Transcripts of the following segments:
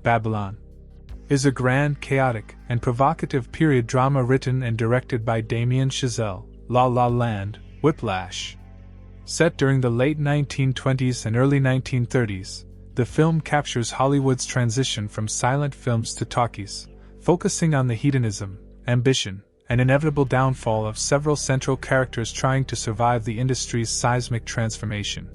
Babylon is a grand, chaotic, and provocative period drama written and directed by Damien Chazelle. La La Land, Whiplash. Set during the late 1920s and early 1930s, the film captures Hollywood's transition from silent films to talkies, focusing on the hedonism, ambition, and inevitable downfall of several central characters trying to survive the industry's seismic transformation.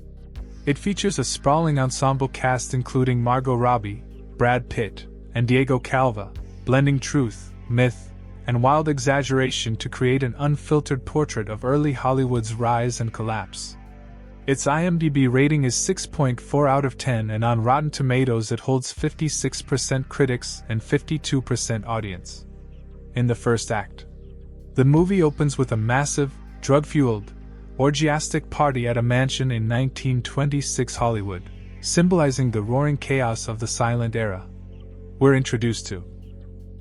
It features a sprawling ensemble cast including Margot Robbie, Brad Pitt, and Diego Calva, blending truth, myth, and wild exaggeration to create an unfiltered portrait of early Hollywood's rise and collapse. Its IMDb rating is 6.4 out of 10, and on Rotten Tomatoes it holds 56% critics and 52% audience. In the first act, the movie opens with a massive, drug-fueled, orgiastic party at a mansion in 1926 Hollywood, symbolizing the roaring chaos of the silent era. We're introduced to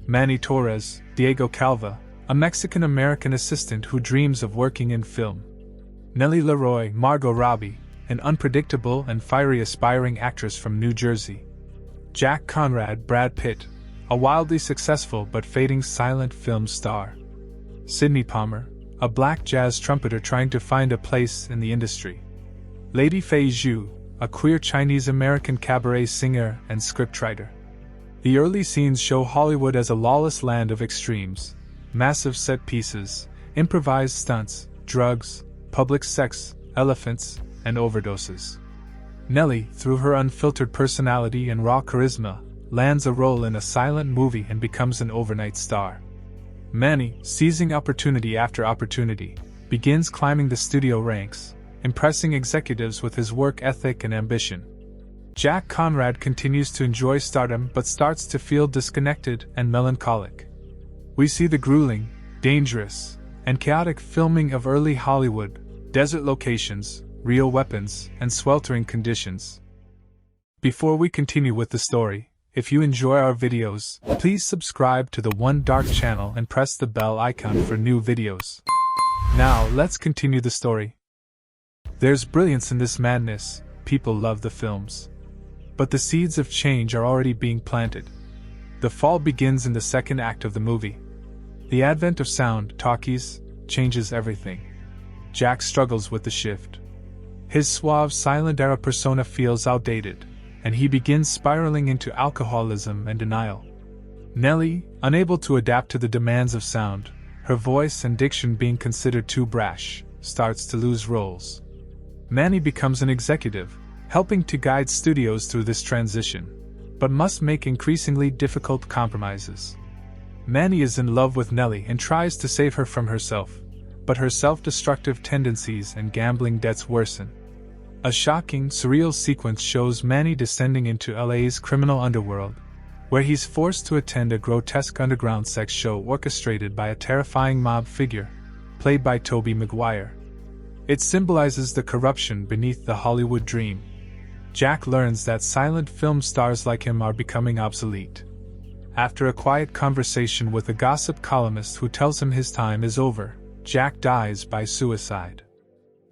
Manny Torres, Diego Calva, a Mexican-American assistant who dreams of working in film. Nellie Leroy, Margot Robbie, an unpredictable and fiery aspiring actress from New Jersey. Jack Conrad, Brad Pitt, a wildly successful but fading silent film star. Sidney Palmer, a black jazz trumpeter trying to find a place in the industry. Lady Fei Zhu, a queer Chinese-American cabaret singer and scriptwriter. The early scenes show Hollywood as a lawless land of extremes: massive set pieces, improvised stunts, drugs, public sex, elephants, and overdoses. Nellie, through her unfiltered personality and raw charisma, lands a role in a silent movie and becomes an overnight star. Manny, seizing opportunity after opportunity, begins climbing the studio ranks, impressing executives with his work ethic and ambition. Jack Conrad continues to enjoy stardom but starts to feel disconnected and melancholic. We see the grueling, dangerous, and chaotic filming of early Hollywood, desert locations, real weapons, and sweltering conditions. Before we continue with the story, if you enjoy our videos, please subscribe to the One Dark channel and press the bell icon for new videos. Now, let's continue the story. There's brilliance in this madness. People love the films. But the seeds of change are already being planted. The fall begins in the second act of the movie. The advent of sound, talkies, changes everything. Jack struggles with the shift. His suave, silent-era persona feels outdated, and he begins spiraling into alcoholism and denial. Nellie, unable to adapt to the demands of sound, her voice and diction being considered too brash, starts to lose roles. Manny becomes an executive, helping to guide studios through this transition, but must make increasingly difficult compromises. Manny is in love with Nellie and tries to save her from herself, but her self-destructive tendencies and gambling debts worsen. A shocking, surreal sequence shows Manny descending into LA's criminal underworld, where he's forced to attend a grotesque underground sex show orchestrated by a terrifying mob figure, played by Tobey Maguire. It symbolizes the corruption beneath the Hollywood dream. Jack learns that silent film stars like him are becoming obsolete. After a quiet conversation with a gossip columnist who tells him his time is over, Jack dies by suicide.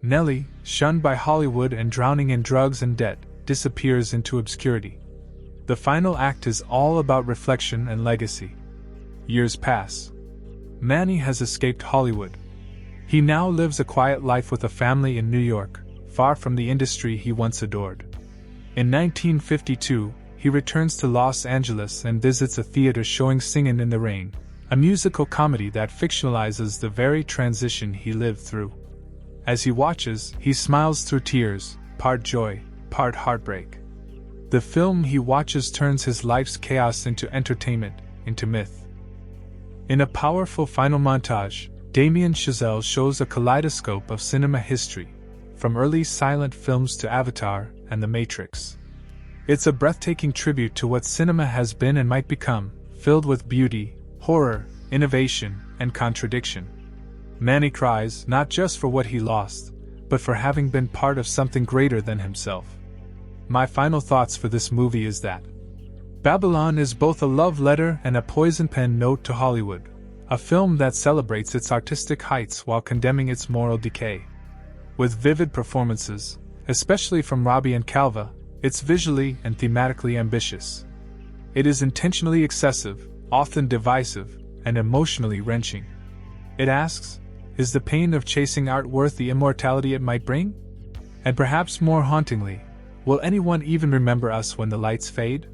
Nellie, shunned by Hollywood and drowning in drugs and debt, disappears into obscurity. The final act is all about reflection and legacy. Years pass. Manny has escaped Hollywood. He now lives a quiet life with a family in New York, far from the industry he once adored. In 1952, he returns to Los Angeles and visits a theater showing Singin' in the Rain, a musical comedy that fictionalizes the very transition he lived through. As he watches, he smiles through tears, part joy, part heartbreak. The film he watches turns his life's chaos into entertainment, into myth. In a powerful final montage, Damien Chazelle shows a kaleidoscope of cinema history, from early silent films to Avatar and The Matrix. It's a breathtaking tribute to what cinema has been and might become, filled with beauty, horror, innovation, and contradiction. Manny cries not just for what he lost, but for having been part of something greater than himself. My final thoughts for this movie is that Babylon is both a love letter and a poison pen note to Hollywood, a film that celebrates its artistic heights while condemning its moral decay. With vivid performances, especially from Robbie and Calva, it's visually and thematically ambitious. It is intentionally excessive, often divisive, and emotionally wrenching. It asks, is the pain of chasing art worth the immortality it might bring? And perhaps more hauntingly, will anyone even remember us when the lights fade?